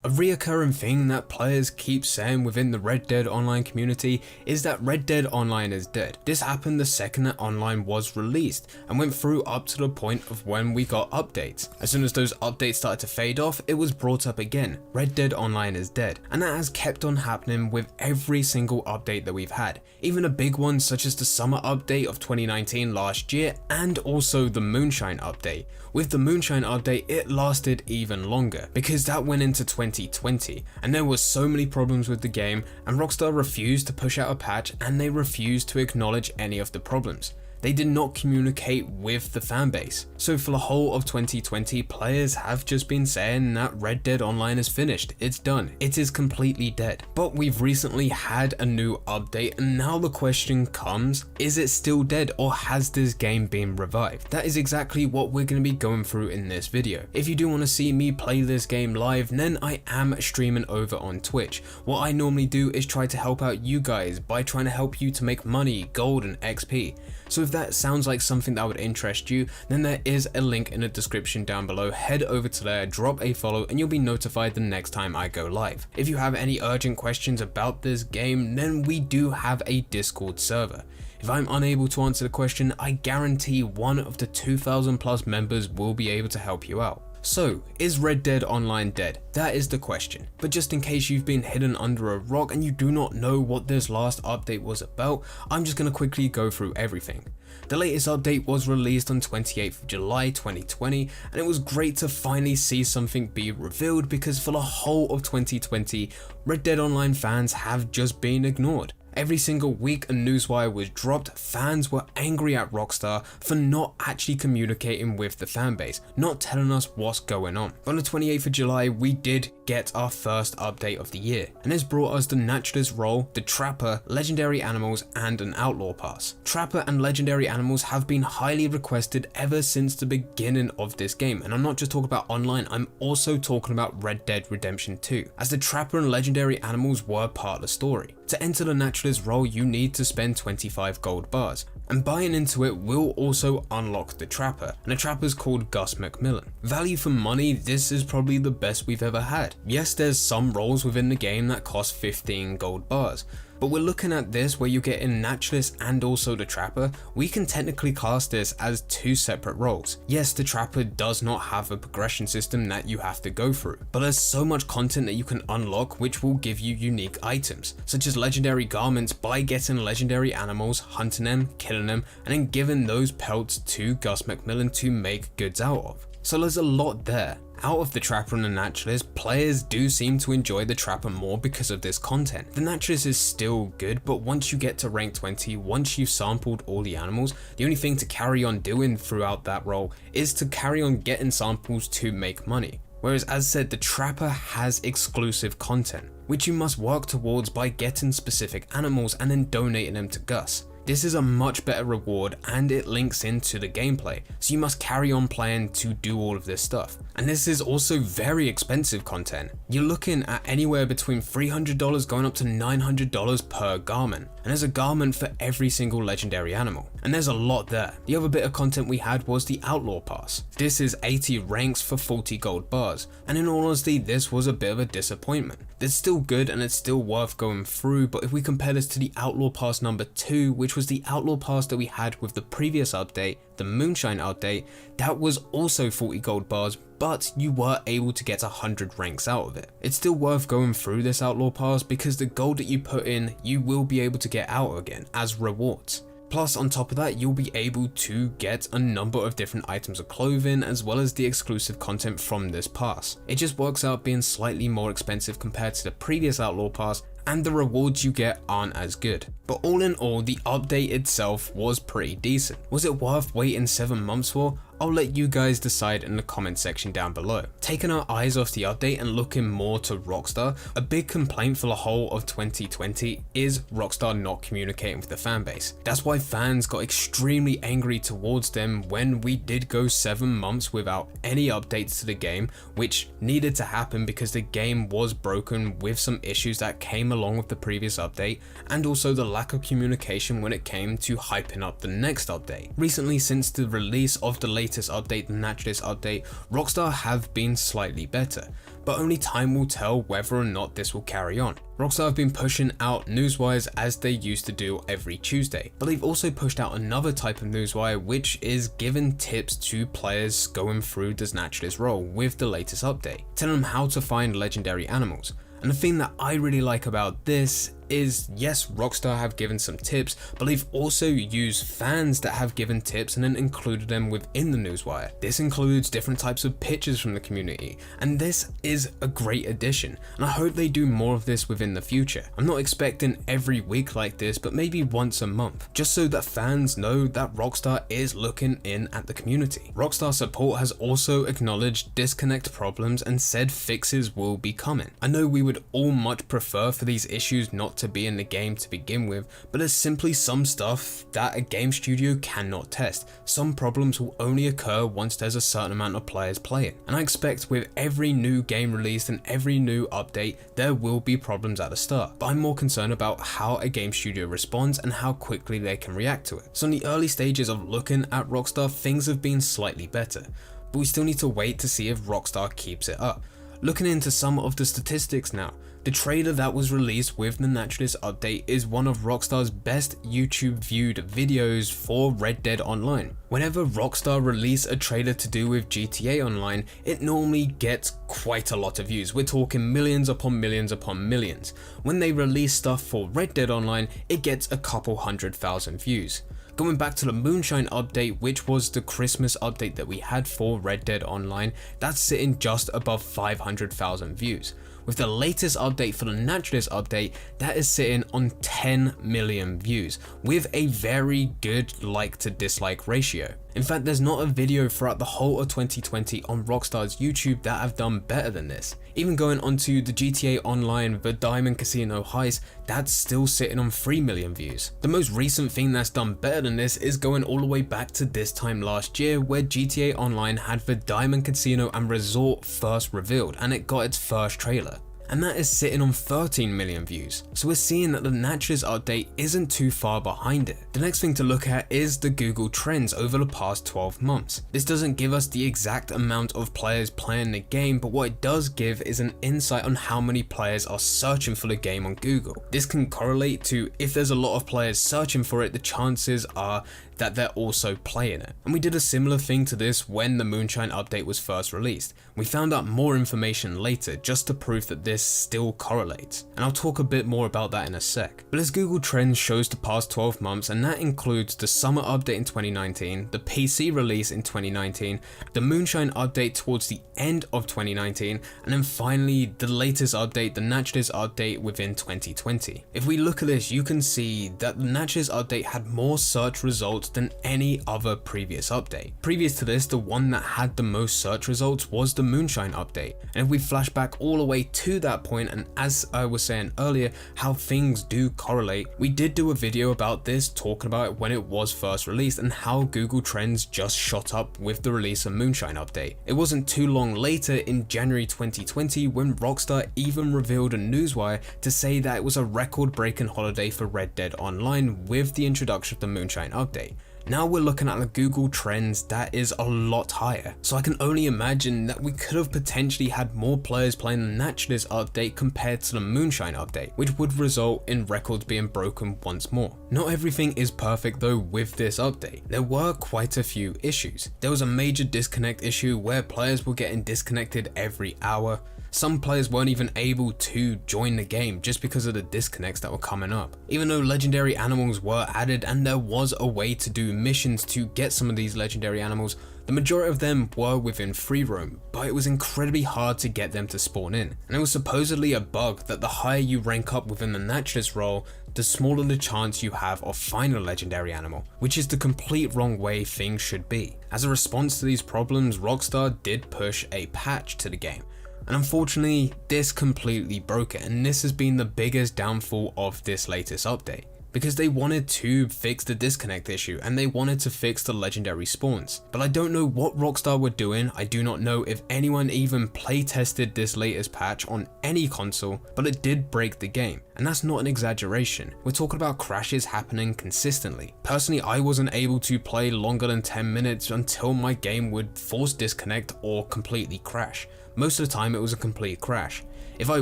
A reoccurring thing that players keep saying within the Red Dead Online community is that Red Dead Online is dead. This happened the second that Online was released and went through up to the point of when we got updates. As soon as those updates started to fade off, it was brought up again. Red Dead Online is dead, and that has kept on happening with every single update that we've had. Even a big one such as the summer update of 2019 last year, and also the Moonshine update. With the Moonshine update, it lasted even longer because that went into 2020 and there were so many problems with the game, and Rockstar refused to push out a patch and they refused to acknowledge any of the problems. They did not communicate with the fanbase. So for the whole of 2020, players have just been saying that Red Dead Online is finished, it's done, it is completely dead. But we've recently had a new update, and now the question comes, is it still dead or has this game been revived? That is exactly what we're going to be going through in this video. If you do want to see me play this game live, then I am streaming over on Twitch. What I normally do is try to help out you guys by trying to help you to make money, gold and XP. So if that sounds like something that would interest you, then there is a link in the description down below. Head over to there, drop a follow, and you'll be notified the next time I go live. If you have any urgent questions about this game, then we do have a Discord server. If I'm unable to answer the question, I guarantee one of the 2,000 plus members will be able to help you out. So, is Red Dead Online dead? That is the question. But just in case you've been hidden under a rock and you do not know what this last update was about, I'm just going to quickly go through everything. The latest update was released on 28th of July 2020, and it was great to finally see something be revealed because for the whole of 2020, Red Dead Online fans have just been ignored. Every single week a newswire was dropped, fans were angry at Rockstar for not actually communicating with the fanbase, not telling us what's going on. But on the 28th of July, we did get our first update of the year, and this brought us the Naturalist role, the Trapper, Legendary Animals, and an Outlaw pass. Trapper and Legendary Animals have been highly requested ever since the beginning of this game, and I'm not just talking about online, I'm also talking about Red Dead Redemption 2, as the Trapper and Legendary Animals were part of the story. To enter the Naturalist role, you need to spend 25 gold bars, and buying into it will also unlock the Trapper, and the Trapper's called Gus McMillan. Value for money, this is probably the best we've ever had. Yes, there's some roles within the game that cost 15 gold bars, but we're looking at this where you get in Naturalist and also the Trapper. We can technically class this as two separate roles. Yes, the Trapper does not have a progression system that you have to go through, but there's so much content that you can unlock which will give you unique items, such as legendary garments by getting legendary animals, hunting them, killing them, and then giving those pelts to Gus McMillan to make goods out of. So there's a lot there. Out of the Trapper and the Naturalist, players do seem to enjoy the Trapper more because of this content. The Naturalist is still good, but once you get to rank 20, once you've sampled all the animals, the only thing to carry on doing throughout that role is to carry on getting samples to make money. Whereas as said, the Trapper has exclusive content, which you must work towards by getting specific animals and then donating them to Gus. This is a much better reward and it links into the gameplay, so you must carry on playing to do all of this stuff. And this is also very expensive content. You're looking at anywhere between $300 going up to $900 per garment, and there's a garment for every single legendary animal, and there's a lot there. The other bit of content we had was the Outlaw pass. This is 80 ranks for 40 gold bars, and in all honesty this was a bit of a disappointment. It's still good and it's still worth going through, but if we compare this to the Outlaw pass number 2, which was the Outlaw pass that we had with the previous update, the Moonshine update, that was also 40 gold bars, but you were able to get 100 ranks out of it. It's still worth going through this Outlaw pass because the gold that you put in, you will be able to get out again as rewards. Plus on top of that, you'll be able to get a number of different items of clothing as well as the exclusive content from this pass. It just works out being slightly more expensive compared to the previous Outlaw pass, and the rewards you get aren't as good. But all in all, the update itself was pretty decent. Was it worth waiting 7 months for? I'll let you guys decide in the comment section down below. Taking our eyes off the update and looking more to Rockstar, a big complaint for the whole of 2020 is Rockstar not communicating with the fanbase. That's why fans got extremely angry towards them when we did go 7 months without any updates to the game, which needed to happen because the game was broken with some issues that came along with the previous update, and also the lack of communication when it came to hyping up the next update. Recently, since the release of the latest latest update, the Naturalist update, Rockstar have been slightly better, but only time will tell whether or not this will carry on. Rockstar have been pushing out newswires as they used to do every Tuesday, but they've also pushed out another type of newswire, which is giving tips to players going through this Naturalist role with the latest update, telling them how to find legendary animals. And the thing that I really like about this is, yes, Rockstar have given some tips, but they've also used fans that have given tips and then included them within the newswire. This includes different types of pictures from the community, and this is a great addition, and I hope they do more of this within the future. I'm not expecting every week like this, but maybe once a month, just so that fans know that Rockstar is looking in at the community. Rockstar support has also acknowledged disconnect problems and said fixes will be coming. I know we would all much prefer for these issues not to be in the game to begin with, but there's simply some stuff that a game studio cannot test. Some problems will only occur once there's a certain amount of players playing, and I expect with every new game released and every new update there will be problems at the start, but I'm more concerned about how a game studio responds and how quickly they can react to it. So in the early stages of looking at Rockstar, things have been slightly better, but we still need to wait to see if Rockstar keeps it up. Looking into some of the statistics now, the trailer that was released with the Naturalist update is one of Rockstar's best YouTube viewed videos for Red Dead Online. Whenever Rockstar release a trailer to do with GTA Online, it normally gets quite a lot of views. We're talking millions upon millions upon millions. When they release stuff for Red Dead Online, it gets a couple 100,000 views. Going back to the Moonshine update, which was the Christmas update that we had for Red Dead Online, that's sitting just above 500,000 views. With the latest update for the Naturalist update, that is sitting on 10 million views, with a very good like to dislike ratio. In fact, there's not a video throughout the whole of 2020 on Rockstar's YouTube that have done better than this. Even going onto the GTA Online, the Diamond Casino Heist, that's still sitting on 3 million views. The most recent thing that's done better than this is going all the way back to this time last year, where GTA Online had the Diamond Casino and Resort first revealed, and it got its first trailer, and that is sitting on 13 million views. So we're seeing that the Naturalist update isn't too far behind it. The next thing to look at is the Google Trends over the past 12 months. This doesn't give us the exact amount of players playing the game, but what it does give is an insight on how many players are searching for the game on Google. This can correlate to if there's a lot of players searching for it, the chances are that they're also playing it. And we did a similar thing to this when the Moonshine update was first released. We found out more information later just to prove that this still correlates, and I'll talk a bit more about that in a sec. But as Google Trends shows the past 12 months, and that includes the summer update in 2019, the PC release in 2019, the Moonshine update towards the end of 2019, and then finally the latest update, the Naturalist update within 2020. If we look at this, you can see that the Naturalist update had more search results than any other previous update. Previous to this, the one that had the most search results was the Moonshine update. And if we flash back all the way to that point, and as I was saying earlier, how things do correlate, we did do a video about this, talking about it when it was first released and how Google Trends just shot up with the release of Moonshine update. It wasn't too long later in January 2020 when Rockstar even revealed a newswire to say that it was a record-breaking holiday for Red Dead Online with the introduction of the Moonshine update. Now we're looking at the Google Trends that is a lot higher, so I can only imagine that we could have potentially had more players playing the Naturalist update compared to the Moonshine update, which would result in records being broken once more. Not everything is perfect though with this update. There were quite a few issues. There was a major disconnect issue where players were getting disconnected every hour. Some players weren't even able to join the game just because of the disconnects that were coming up. Even though legendary animals were added and there was a way to do missions to get some of these legendary animals, the majority of them were within free roam, but it was incredibly hard to get them to spawn in. And it was supposedly a bug that the higher you rank up within the Naturalist role, the smaller the chance you have of finding a legendary animal, which is the complete wrong way things should be. As a response to these problems, Rockstar did push a patch to the game. And unfortunately, this completely broke it, and this has been the biggest downfall of this latest update. because they wanted to fix the disconnect issue and they wanted to fix the legendary spawns. But I don't know what Rockstar were doing. I do not know if anyone even play tested this latest patch on any console, but it did break the game. And that's not an exaggeration. We're talking about crashes happening consistently. Personally, I wasn't able to play longer than 10 minutes until my game would force disconnect or completely crash. Most of the time it was a complete crash. If I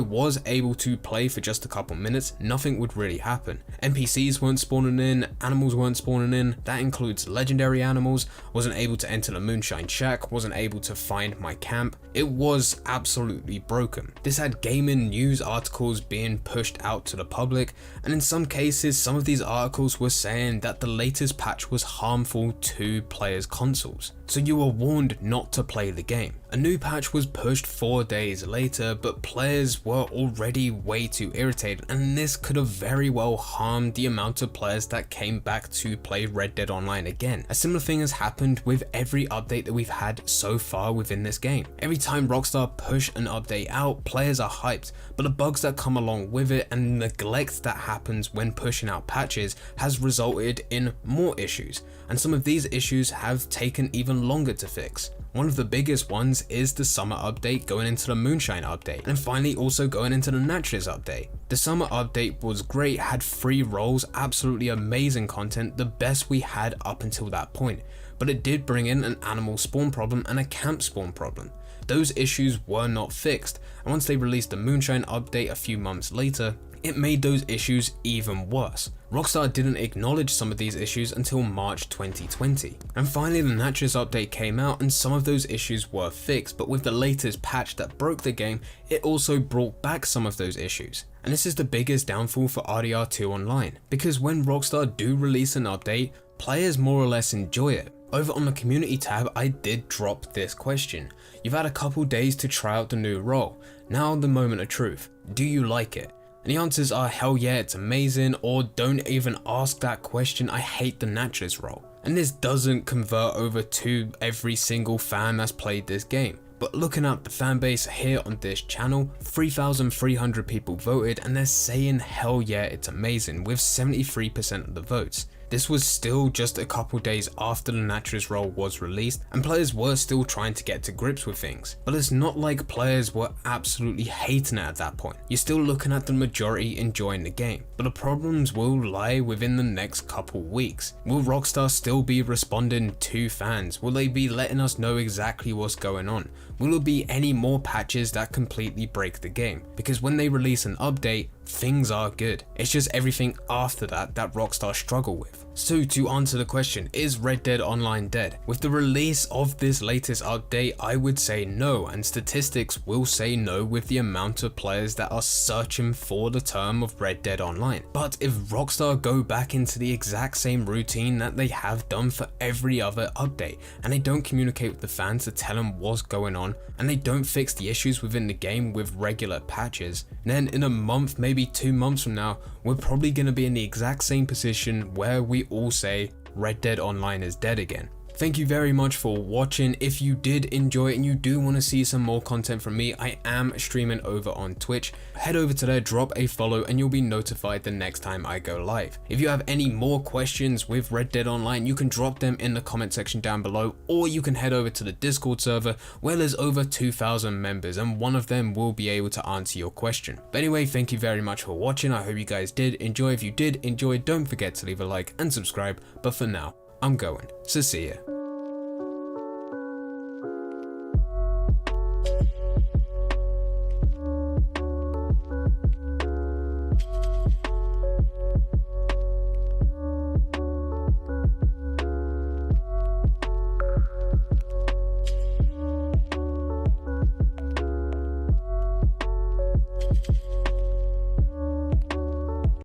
was able to play for just a couple minutes, nothing would really happen. NPCs weren't spawning in, animals weren't spawning in, that includes legendary animals, wasn't able to enter the Moonshine Shack, wasn't able to find my camp. It was absolutely broken. This had gaming news articles being pushed out to the public, and in some cases, some of these articles were saying that the latest patch was harmful to players' consoles. So you were warned not to play the game. A new patch was pushed 4 days later, but players were already way too irritated, and this could have very well harmed the amount of players that came back to play Red Dead Online again. A similar thing has happened with every update that we've had so far within this game. Every time Rockstar push an update out, players are hyped, but the bugs that come along with it and neglect that happens when pushing out patches has resulted in more issues, and some of these issues have taken even longer to fix. One of the biggest ones is the summer update going into the Moonshine update, and finally also going into the Naturalist update. The summer update was great, had free roles, absolutely amazing content, the best we had up until that point, but it did bring in an animal spawn problem and a camp spawn problem. Those issues were not fixed, and once they released the Moonshine update a few months later, it made those issues even worse. Rockstar didn't acknowledge some of these issues until March 2020. And finally the Naturalist update came out and some of those issues were fixed, but with the latest patch that broke the game, it also brought back some of those issues. And this is the biggest downfall for RDR2 Online, because when Rockstar do release an update, players more or less enjoy it. Over on the community tab, I did drop this question. You've had a couple days to try out the new role. Now the moment of truth. Do you like it? And the answers are hell yeah, it's amazing, or don't even ask that question, I hate the Naturalist role. And this doesn't convert over to every single fan that's played this game. But looking at the fan base here on this channel, 3,300 people voted and they're saying hell yeah, it's amazing with 73% of the votes. This was still just a couple days after the Naturalist role was released and players were still trying to get to grips with things. But it's not like players were absolutely hating it at that point. You're still looking at the majority enjoying the game. But the problems will lie within the next couple weeks. Will Rockstar still be responding to fans? Will they be letting us know exactly what's going on? Will there be any more patches that completely break the game? Because when they release an update, things are good. It's just everything after that Rockstar struggle with. So to answer the question, is Red Dead Online dead? With the release of this latest update, I would say no, and statistics will say no with the amount of players that are searching for the term of Red Dead Online. But if Rockstar go back into the exact same routine that they have done for every other update, and they don't communicate with the fans to tell them what's going on, and they don't fix the issues within the game with regular patches, then in a month, maybe 2 months from now, we're probably going to be in the exact same position where we all say Red Dead Online is dead again. Thank you very much for watching. If you did enjoy it and you do want to see some more content from me, I am streaming over on Twitch. Head over to there, drop a follow, and you'll be notified the next time I go live. If you have any more questions with Red Dead Online, you can drop them in the comment section down below, or you can head over to the Discord server where there's over 2,000 members and one of them will be able to answer your question. But anyway, thank you very much for watching. I hope you guys did enjoy. If you did enjoy, don't forget to leave a like and subscribe. But for now, I'm going, so see ya.